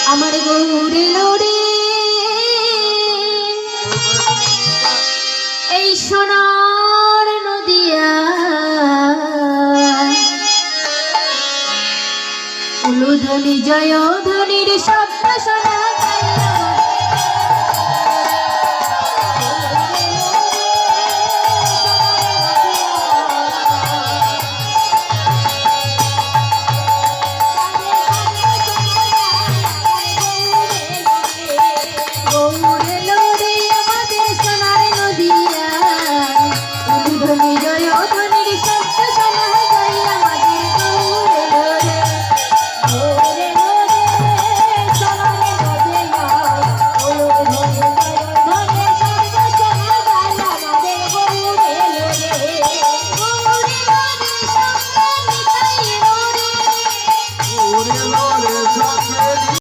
আমার গৌরে লোরে এই সোনার নদিয়া উলুধ্বনি জয় ধ্বনির শব্দ শোনা